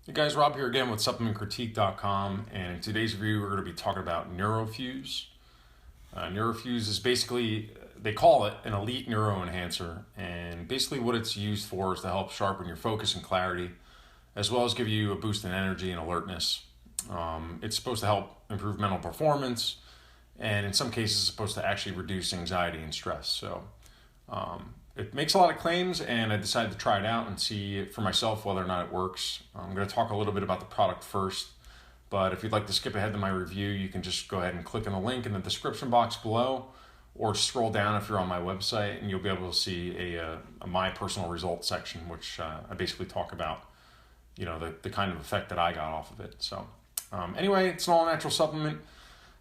Hey guys, Rob here again with supplementcritique.com, and in today's review we're going to be talking about Neurofuse. Neurofuse is basically, they call it an elite neuro enhancer, and basically what it's used for is to help sharpen your focus and clarity, as well as give you a boost in energy and alertness. It's supposed to help improve mental performance, and in some cases it's supposed to actually reduce anxiety and stress. It makes a lot of claims, and I decided to try it out and see for myself whether or not it works. I'm going to talk a little bit about the product first, but if you'd like to skip ahead to my review, you can just go ahead and click on the link in the description box below, or scroll down if you're on my website, and you'll be able to see a my personal results section, which I basically talk about, the kind of effect that I got off of it. Anyway, it's an all-natural supplement.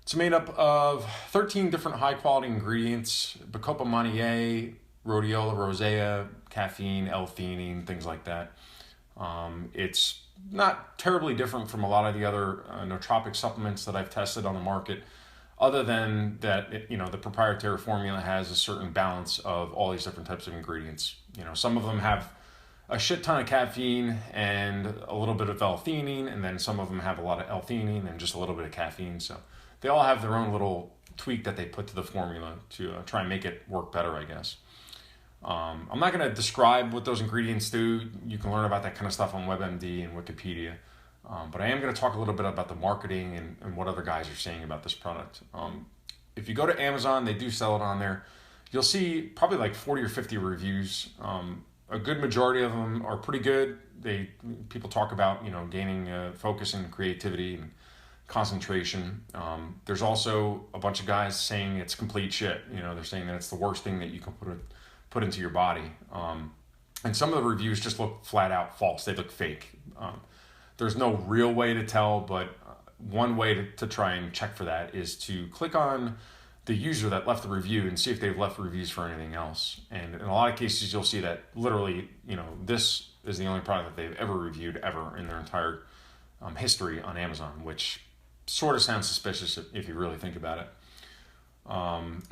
It's made up of 13 different high-quality ingredients: bacopa monnier, rhodiola rosea, caffeine, L-theanine, things like that. It's not terribly different from a lot of the other nootropic supplements that I've tested on the market, other than that, the proprietary formula has a certain balance of all these different types of ingredients. Some of them have a shit ton of caffeine and a little bit of L-theanine, and then some of them have a lot of L-theanine and just a little bit of caffeine. So they all have their own little tweak that they put to the formula to try and make it work better, I guess. I'm not going to describe what those ingredients do. You can learn about that kind of stuff on WebMD and Wikipedia. But I am going to talk a little bit about the marketing and what other guys are saying about this product. If you go to Amazon, they do sell it on there. You'll see probably like 40 or 50 reviews. A good majority of them are pretty good. People talk about, gaining focus and creativity and concentration. There's also a bunch of guys saying it's complete shit. They're saying that it's the worst thing that you can put into your body. And some of the reviews just look flat out false. They look fake. There's no real way to tell, but one way to try and check for that is to click on the user that left the review and see if they've left reviews for anything else. And in a lot of cases, you'll see that literally, this is the only product that they've ever reviewed ever in their entire history on Amazon, which sort of sounds suspicious if you really think about it.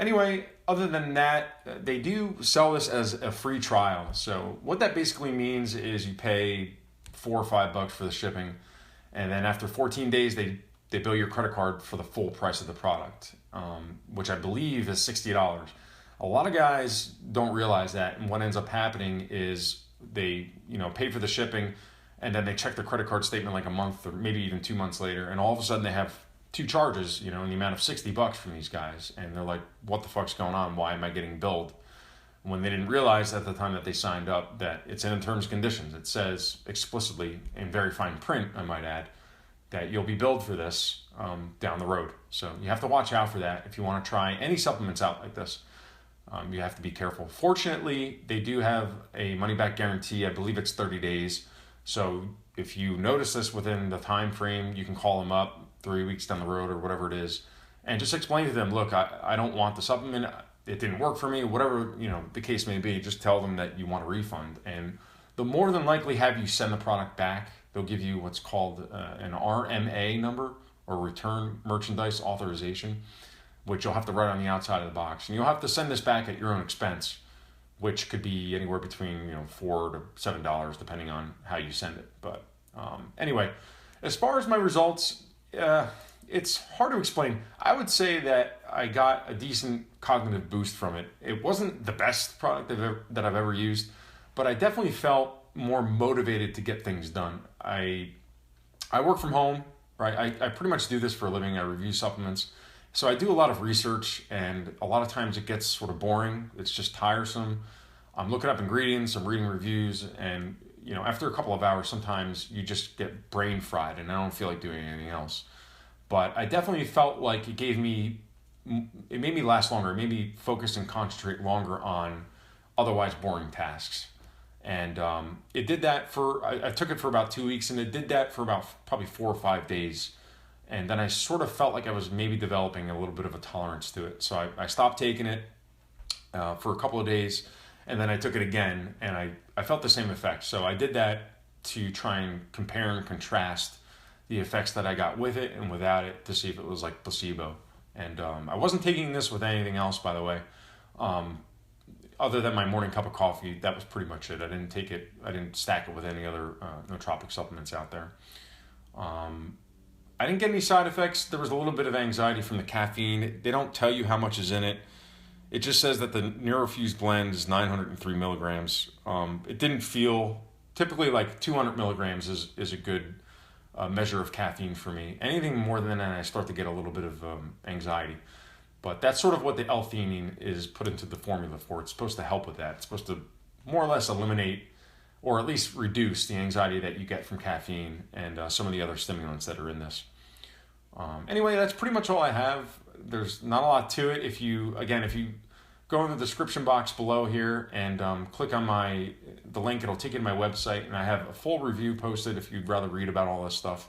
Anyway, other than that, they do sell this as a free trial. So what that basically means is you pay $4 or $5 for the shipping, and then after 14 days, they bill your credit card for the full price of the product, which I believe is $60. A lot of guys don't realize that, and what ends up happening is they, pay for the shipping, and then they check their credit card statement like a month or maybe even 2 months later, and all of a sudden they have two charges, in the amount of $60 from these guys. And they're like, what the fuck's going on? Why am I getting billed? When they didn't realize at the time that they signed up that it's in terms and conditions. It says explicitly in very fine print, I might add, that you'll be billed for this down the road. So you have to watch out for that. If you want to try any supplements out like this, you have to be careful. Fortunately, they do have a money-back guarantee. I believe it's 30 days. So if you notice this within the time frame, you can call them up 3 weeks down the road or whatever it is, and just explain to them, look, I don't want the supplement. It didn't work for me, whatever, the case may be. Just tell them that you want a refund, and they'll more than likely have you send the product back. They'll give you what's called an RMA number, or Return Merchandise Authorization, which you'll have to write on the outside of the box, and you'll have to send this back at your own expense, which could be anywhere between $4 to $7 depending on how you send it. But anyway, as far as my results, it's hard to explain. I would say that I got a decent cognitive boost from it. It wasn't the best product that I've ever used, but I definitely felt more motivated to get things done. I work from home, right? I pretty much do this for a living. I review supplements. So I do a lot of research, and a lot of times it gets sort of boring. It's just tiresome. I'm looking up ingredients, I'm reading reviews, and after a couple of hours, sometimes you just get brain fried and I don't feel like doing anything else. But I definitely felt like it made me last longer. It made me focus and concentrate longer on otherwise boring tasks. And it did that I took it for about 2 weeks, and it did that for about probably 4 or 5 days. And then I sort of felt like I was maybe developing a little bit of a tolerance to it. So I stopped taking it for a couple of days, and then I took it again, and I felt the same effect. So I did that to try and compare and contrast the effects that I got with it and without it, to see if it was like placebo. And I wasn't taking this with anything else, by the way. other than my morning cup of coffee, that was pretty much it. I didn't stack it with any other nootropic supplements out there. I didn't get any side effects. There was a little bit of anxiety from the caffeine. They don't tell you how much is in it. It just says that the Neurofuse blend is 903 milligrams. It didn't feel, typically like 200 milligrams is a good measure of caffeine for me. Anything more than that, I start to get a little bit of anxiety. But that's sort of what the L-theanine is put into the formula for. It's supposed to help with that. It's supposed to more or less eliminate or at least reduce the anxiety that you get from caffeine and some of the other stimulants that are in this. Anyway, that's pretty much all I have. There's not a lot to it. If you go in the description box below here and click on the link, it'll take you to my website, and I have a full review posted if you'd rather read about all this stuff.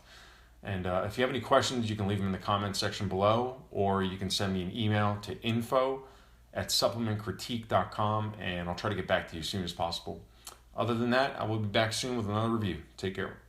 And if you have any questions, you can leave them in the comments section below, or you can send me an email to info@supplementcritique.com, and I'll try to get back to you as soon as possible. Other than that, I will be back soon with another review. Take care.